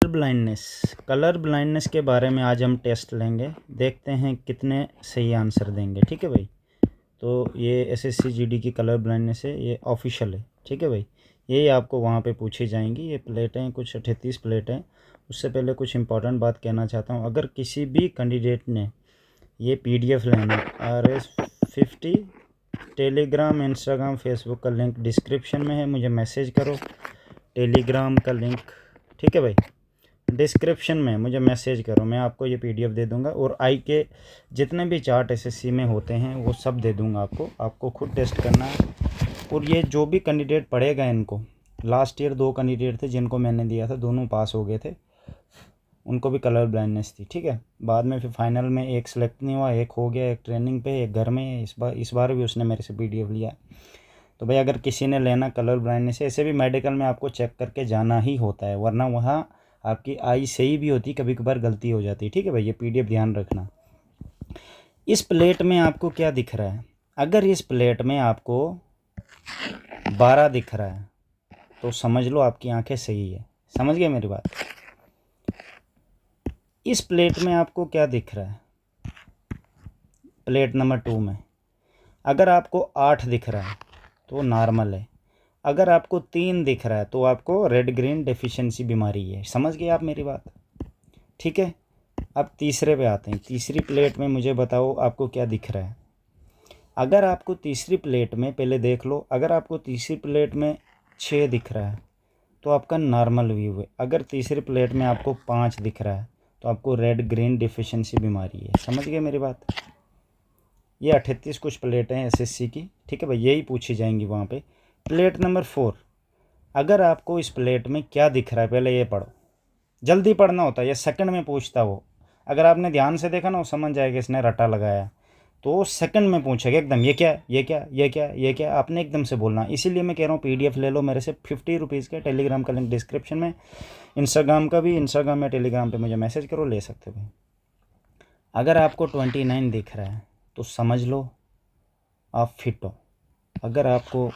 Colour blindness के बारे में आज हम टेस्ट लेंगे, देखते हैं कितने सही आंसर देंगे। ठीक है भाई, तो ये एसएससी जीडी की कलर ब्लाइंडनेस है, ये ऑफिशियल है। ठीक है भाई, ये आपको वहाँ पे पूछी जाएंगी। ये प्लेटें कुछ 38 प्लेटें। उससे पहले कुछ इंपॉर्टेंट बात कहना चाहता हूँ। अगर किसी भी कैंडिडेट ने ये पीडीएफ लेना, RS50 टेलीग्राम, इंस्टाग्राम, फेसबुक का लिंक डिस्क्रिप्शन में है, मुझे मैसेज करो। टेलीग्राम का लिंक, ठीक है भाई, डिस्क्रिप्शन में मुझे मैसेज करो, मैं आपको ये पीडीएफ दे दूंगा। और आई के जितने भी चार्ट एसएससी में होते हैं वो सब दे दूंगा आपको खुद टेस्ट करना है। और ये जो भी कैंडिडेट पढ़ेगा, इनको लास्ट ईयर 2 कैंडिडेट थे जिनको मैंने दिया था, दोनों पास हो गए थे, उनको भी कलर ब्लाइंडनेस थी। ठीक है, बाद में फिर फाइनल में एक सेलेक्ट नहीं हुआ, एक हो गया, एक ट्रेनिंग पे, एक घर में है। इस बार भी उसने मेरे से पीडीएफ लिया। तो भाई अगर किसी ने लेना कलर ब्लाइंडनेस है, ऐसे भी मेडिकल में आपको चेक करके जाना ही होता है, वरना वहाँ आपकी आई सही भी होती, कभी कभार गलती हो जाती है। ठीक है भाई, ये पीडीएफ ध्यान रखना। इस प्लेट में आपको क्या दिख रहा है? अगर इस प्लेट में आपको 12 दिख रहा है तो समझ लो आपकी आंखें सही है। समझ गए मेरी बात? इस प्लेट में आपको क्या दिख रहा है? प्लेट नंबर 2 में अगर आपको 8 दिख रहा है तो नॉर्मल है। अगर आपको 3 दिख रहा है तो आपको रेड ग्रीन डेफिशिएंसी बीमारी है। समझ गए आप मेरी बात? ठीक है, अब तीसरे पे आते हैं। तीसरी प्लेट में मुझे बताओ आपको क्या दिख रहा है? अगर आपको तीसरी प्लेट में, पहले देख लो, अगर आपको तीसरी प्लेट में 6 दिख रहा है तो आपका नॉर्मल व्यू है। अगर तीसरी प्लेट में आपको 5 दिख रहा है तो आपको रेड ग्रीन डेफिशिएंसी बीमारी है। समझ गए मेरी बात? ये 38 कुछ प्लेटें हैं एसएससी की। ठीक है भाई, यही पूछी जाएंगी वहाँ पे। प्लेट नंबर 4, अगर आपको इस प्लेट में क्या दिख रहा है, पहले ये पढ़ो, जल्दी पढ़ना होता है, ये सेकंड में पूछता वो। अगर आपने ध्यान से देखा ना, वो समझ जाएगा इसने रटा लगाया। तो सेकंड में पूछेगा एकदम, ये क्या, ये क्या, ये क्या, ये क्या, आपने एकदम से बोलना। इसीलिए मैं कह रहा हूँ पीडीएफ ले लो मेरे से, 50 रुपीज़ के। टेलीग्राम का लिंक डिस्क्रिप्शन में, इंस्टाग्राम का भी, इंस्टाग्राम या टेलीग्राम पे मुझे मैसेज करो, ले सकते हो भाई। अगर आपको 29 दिख रहा है तो समझ लो आप फिट हो। अगर आपको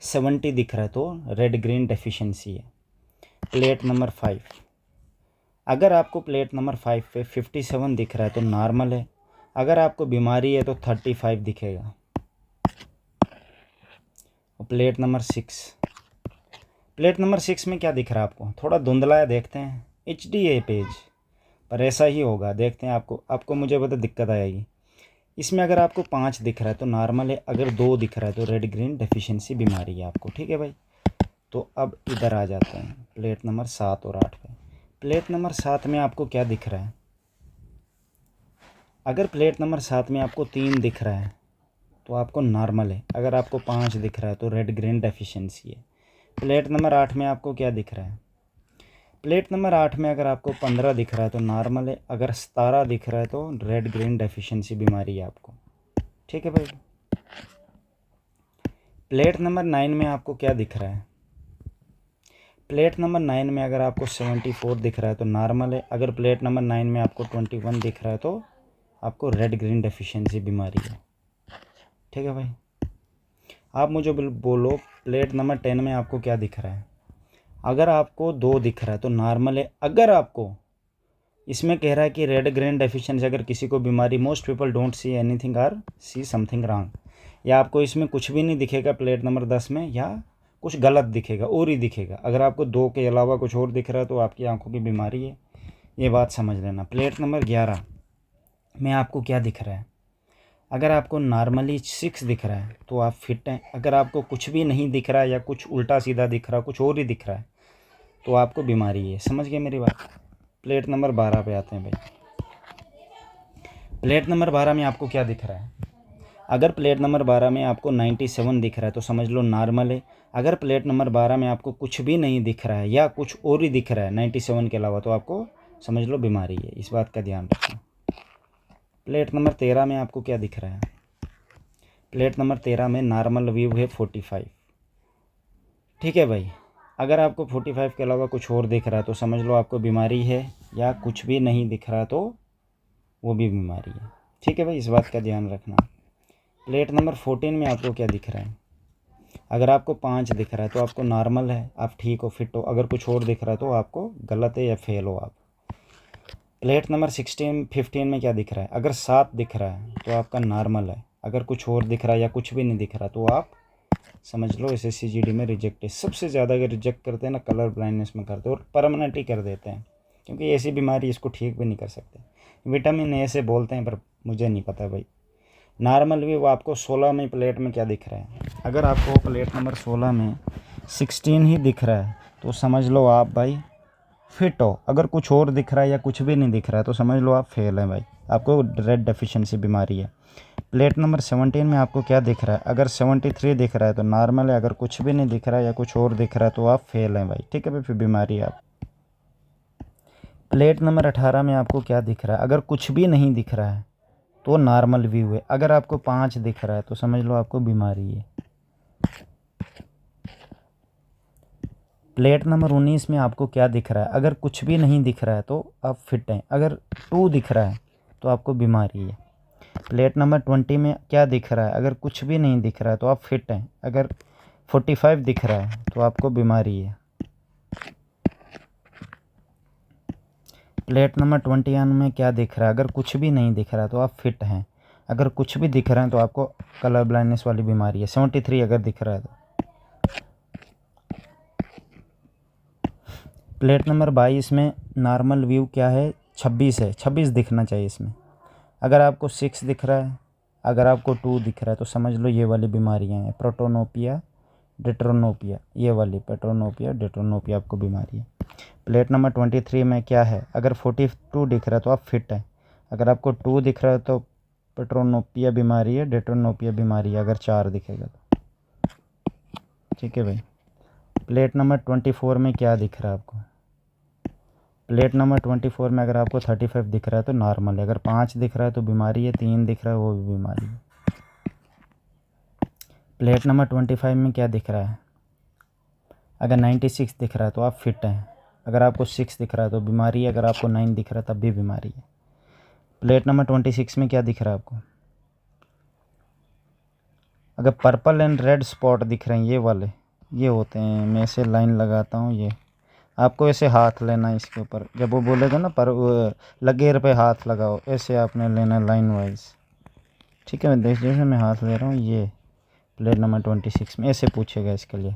70 दिख रहा है तो रेड ग्रीन डेफिशिएंसी है। प्लेट नंबर 5, अगर आपको प्लेट नंबर 5 पे 57 दिख रहा है तो नॉर्मल है। अगर आपको बीमारी है तो 35 दिखेगा। और प्लेट नंबर 6, प्लेट नंबर 6 में क्या दिख रहा है आपको? थोड़ा धुंधला है, देखते हैं। HD है पेज, पर ऐसा ही होगा, देखते हैं। आपको मुझे बता दिक्कत आएगी। इसमें अगर आपको 5 दिख रहा है तो नॉर्मल है। अगर 2 दिख रहा है तो रेड ग्रीन डेफिशिएंसी बीमारी है आपको। ठीक है भाई, तो अब इधर आ जाते हैं प्लेट नंबर 7 और 8 पे। प्लेट नंबर 7 में आपको क्या दिख रहा है? अगर प्लेट नंबर 7 में आपको 3 दिख रहा है तो आपको नॉर्मल है। अगर आपको 5 दिख रहा है तो रेड ग्रीन डेफिशिएंसी है। प्लेट नंबर 8 में आपको क्या दिख रहा है? प्लेट नंबर 8 में अगर आपको 15 दिख रहा है तो नॉर्मल है। अगर 17 दिख रहा है तो रेड ग्रीन डेफिशिएंसी बीमारी है आपको। ठीक है भाई। प्लेट नंबर 9 में आपको क्या दिख रहा है? प्लेट नंबर 9 में अगर आपको 74 दिख रहा है तो नॉर्मल है। अगर प्लेट नंबर 9 में आपको 21 दिख रहा है तो आपको रेड ग्रीन डेफिशिएंसी बीमारी है। ठीक है भाई, आप मुझे बोलो प्लेट नंबर 10 में आपको क्या दिख रहा है? अगर आपको 2 दिख रहा है तो नॉर्मल है। अगर आपको इसमें कह रहा है कि रेड ग्रीन डेफिशिएंसी अगर किसी को बीमारी, most people don't see anything R see something wrong, या आपको इसमें कुछ भी नहीं दिखेगा प्लेट नंबर 10 में, या कुछ गलत दिखेगा और ही दिखेगा। अगर आपको 2 के अलावा कुछ और दिख रहा है तो आपकी आंखों की बीमारी है, ये बात समझ लेना। प्लेट नंबर 11 में आपको क्या दिख रहा है? अगर आपको नॉर्मली 6 दिख रहा है तो आप फिट हैं। अगर आपको कुछ भी नहीं दिख रहा है या कुछ उल्टा सीधा दिख रहा है, कुछ और ही दिख रहा है, तो आपको बीमारी है। समझ गए मेरी बात? प्लेट नंबर 12 पे आते हैं भाई। प्लेट नंबर 12 में आपको क्या दिख रहा है? अगर प्लेट नंबर 12 में आपको 97 दिख रहा है तो समझ लो नॉर्मल है। अगर प्लेट नंबर 12 में आपको कुछ भी नहीं दिख रहा है या कुछ और ही दिख रहा है 97 के अलावा, तो आपको समझ लो बीमारी है। इस बात का ध्यान रखना। प्लेट नंबर 13 में आपको क्या दिख रहा है? प्लेट नंबर 13 में नॉर्मल व्यू है 45। ठीक है भाई, अगर आपको 45 के अलावा कुछ और दिख रहा है तो समझ लो आपको बीमारी है, या कुछ भी नहीं दिख रहा तो वो भी बीमारी है। ठीक है भाई, इस बात का ध्यान रखना। प्लेट नंबर 14 में आपको क्या दिख रहा है? अगर आपको 5 दिख रहा है तो आपको नॉर्मल है, आप ठीक हो, फिट हो। अगर कुछ और दिख रहा है तो आपको गलत है या फेल हो आप। प्लेट नंबर 15 में क्या दिख रहा है? अगर 7 दिख रहा है तो आपका नॉर्मल है। अगर कुछ और दिख रहा है या कुछ भी नहीं दिख रहा तो आप समझ लो SSCGD में रिजेक्ट है। सबसे ज़्यादा अगर रिजेक्ट करते हैं ना कलर ब्लाइंडनेस में करते हैं, और परमानेंट ही कर देते हैं, क्योंकि ऐसी बीमारी इसको ठीक भी नहीं कर सकते। विटामिन ए से बोलते हैं पर मुझे नहीं पता भाई। नॉर्मल भी वो आपको 16 में प्लेट में क्या दिख रहा है? अगर आपको प्लेट नंबर 16 में 16 ही दिख रहा है तो समझ लो आप भाई फिट हो। अगर कुछ और दिख रहा है या कुछ भी नहीं दिख रहा है तो समझ लो आप फेल हैं भाई, आपको रेड डेफिशिएंसी बीमारी है। प्लेट नंबर 17 में आपको क्या दिख रहा है? अगर 73 दिख रहा है तो नॉर्मल है। अगर कुछ भी नहीं दिख रहा है या कुछ और दिख रहा है तो आप फेल हैं भाई, ठीक है भाई, फिर बीमारी है आप। प्लेट नंबर 18 में आपको क्या दिख रहा है? अगर कुछ भी नहीं दिख रहा है तो नॉर्मल व्यू है। अगर आपको 5 दिख रहा है तो समझ लो आपको बीमारी है। प्लेट नंबर 19 में आपको क्या दिख रहा है? अगर कुछ भी नहीं दिख रहा है तो आप फिट हैं। अगर 2 दिख रहा है तो आपको बीमारी है। प्लेट नंबर 20 में क्या दिख रहा है? अगर कुछ भी नहीं दिख रहा है तो आप फिट हैं। अगर 45 दिख रहा है तो आपको बीमारी है। प्लेट नंबर 21 में क्या दिख रहा है? अगर कुछ भी नहीं दिख रहा है तो आप फिट हैं। अगर कुछ भी दिख रहा है तो आपको कलर ब्लाइंडनेस वाली बीमारी है। 73 अगर दिख रहा है तो। प्लेट नंबर 22 में नॉर्मल व्यू क्या है? 26 है। 26 दिखना चाहिए इसमें। अगर आपको 6 दिख रहा है, अगर आपको 2 दिख रहा है तो समझ लो ये वाली बीमारियां हैं, प्रोटोनोपिया डेट्रोनोपिया, ये वाली पेट्रोनोपिया डेट्रोनोपिया आपको बीमारी है। प्लेट नंबर 23 में क्या है? अगर 42 दिख रहा है तो आप फिट हैं। अगर आपको 2 दिख रहा है तो पेट्रोनोपिया बीमारी है, डेट्रोनोपिया बीमारी है, अगर 4 दिखेगा तो, ठीक है भाई। प्लेट नंबर 24 में क्या दिख रहा है आपको? प्लेट नंबर 24 में अगर आपको 35 दिख रहा है तो नॉर्मल है। अगर 5 दिख रहा है तो बीमारी है, 3 दिख रहा है वो भी बीमारी है। प्लेट नंबर 25 में क्या दिख रहा है? अगर 96 दिख रहा है तो आप फिट हैं। अगर आपको 6 दिख रहा है तो बीमारी है। अगर आपको 9 दिख रहा है तब भी बीमारी है। प्लेट नंबर 26 में क्या दिख रहा है आपको? अगर पर्पल एंड रेड स्पॉट दिख रहे हैं, ये वाले ये होते हैं, मैं ऐसे लाइन लगाता हूँ, ये आपको ऐसे हाथ लेना है इसके ऊपर। जब वो बोलेगा ना पर लकीर पे हाथ लगाओ, ऐसे आपने लेना लाइन वाइज, ठीक है। मैं जैसे मैं हाथ ले रहा हूँ, ये प्लेट नंबर 26 में ऐसे पूछेगा इसके लिए।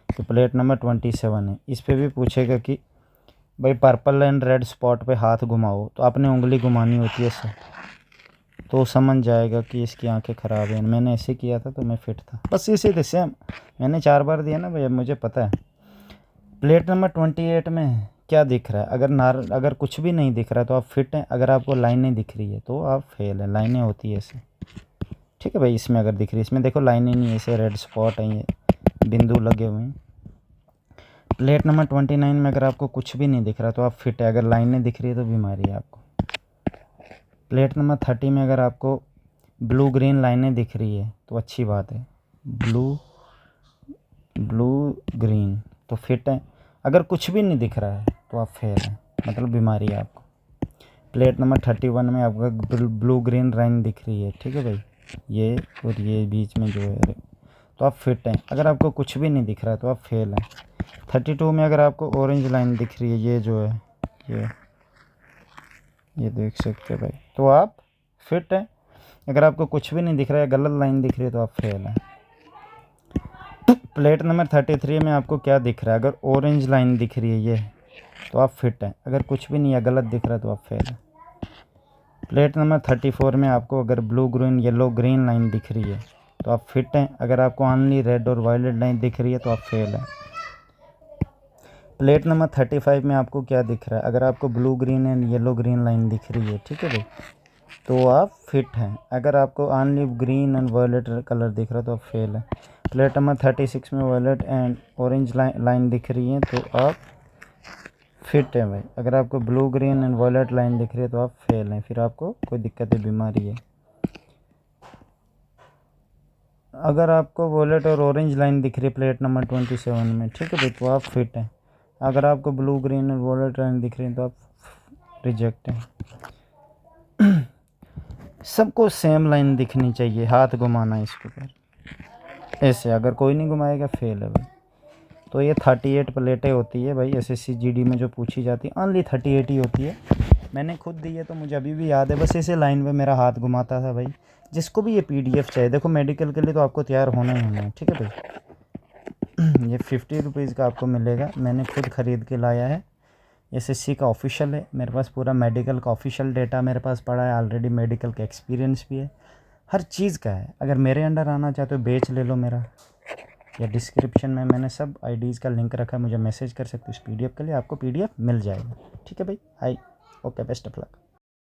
तो प्लेट नंबर 27 है, इस पर भी पूछेगा कि भाई पर्पल एंड रेड स्पॉट पे हाथ घुमाओ, तो आपने उंगली घुमानी होती है ऐसे, तो समझ जाएगा कि इसकी आंखें ख़राब हैं। मैंने ऐसे किया था तो मैं फिट था, बस इसी थे सेम। मैंने 4 बार दिया ना भैया, मुझे पता है। प्लेट नंबर 28 में क्या दिख रहा है? अगर कुछ भी नहीं दिख रहा है तो आप फिट हैं। अगर आपको लाइनें दिख रही है तो आप फेल हैं। लाइनें होती है ऐसे, ठीक है भाई। इसमें अगर दिख रही है, इसमें देखो लाइनें नहीं, ऐसे रेड स्पॉट हैं, ये बिंदु लगे हुए हैं। प्लेट नंबर 29 में अगर आपको कुछ भी नहीं दिख रहा तो आप फिट है। अगर लाइनें दिख रही है तो बीमारी है आपको। प्लेट नंबर 30 में अगर आपको ब्लू ग्रीन लाइनें दिख रही है तो अच्छी बात है, ब्लू ग्रीन तो फिट है। अगर कुछ भी नहीं दिख रहा है तो आप फेल हैं, मतलब बीमारी है आपको। प्लेट नंबर 31 में आपको ब्लू ग्रीन लाइन दिख रही है, ठीक है भाई, ये और ये बीच में जो है, तो आप फिट हैं। अगर आपको कुछ भी नहीं दिख रहा है तो आप फेल हैं। 32 में अगर आपको ऑरेंज लाइन दिख रही है, ये जो है ये देख सकते हैं भाई, तो आप फिट हैं। अगर आपको कुछ भी नहीं दिख रहा है, गलत लाइन दिख रही है तो आप फेल हैं। प्लेट नंबर 33 में आपको क्या दिख रहा है? अगर ऑरेंज लाइन दिख रही है ये, तो आप फिट हैं। अगर कुछ भी नहीं है, गलत दिख रहा है तो आप फेल हैं। प्लेट नंबर 34 में आपको अगर blue green yellow green line दिख रही है तो आप फिट हैं। अगर आपको ओनली रेड और वायलेट लाइन दिख रही है तो आप फेल हैं। प्लेट नंबर 35 में आपको क्या दिख रहा है? अगर आपको blue green and yellow green line दिख रही है, ठीक है भाई, तो आप फिट हैं। अगर आपको only green and violet colour दिख रहा है तो आप फेल हैं। प्लेट नंबर 36 में वायलेट एंड ऑरेंज लाइन दिख रही है तो आप फिट हैं भाई। अगर आपको blue green and violet line दिख रही है तो आप फेल हैं, फिर आपको कोई दिक्कत है, बीमारी है। अगर आपको वायलेट और ऑरेंज लाइन दिख रही है प्लेट नंबर 27 में, ठीक है भाई, तो आप फिट हैं। अगर आपको ब्लू ग्रीन और वायलेट लाइन दिख रही है तो आप रिजेक्ट हैं। सबको सेम लाइन दिखनी चाहिए, हाथ घुमाना है इसके ऊपर। ऐसे अगर कोई नहीं घुमाएगा फेल है भाई। तो ये 38 प्लेटें होती है भाई एसएससी जीडी में जो पूछी जाती है, ओनली 38 ही होती है। मैंने खुद दी है तो मुझे अभी भी याद है, बस ऐसे लाइन में मेरा हाथ घुमाता था भाई। जिसको भी ये पीडीएफ चाहिए, देखो मेडिकल के लिए तो आपको तैयार होना ही होना है, ठीक है भाई। ये 50 रुपीज़ का आपको मिलेगा, मैंने खुद ख़रीद के लाया है। एसएससी का ऑफिशियल है, मेरे पास पूरा मेडिकल का ऑफिशियल डेटा मेरे पास पड़ा है, ऑलरेडी मेडिकल का एक्सपीरियंस भी है, हर चीज़ का है। अगर मेरे अंडर आना चाहते हो बेच ले लो मेरा, या डिस्क्रिप्शन में मैंने सब आईडीज़ का लिंक रखा है, मुझे मैसेज कर सकते हो। इस पीडीएफ के लिए आपको पीडीएफ मिल जाएगा, ठीक है भाई। हाय, ओके, बेस्ट ऑफ लक।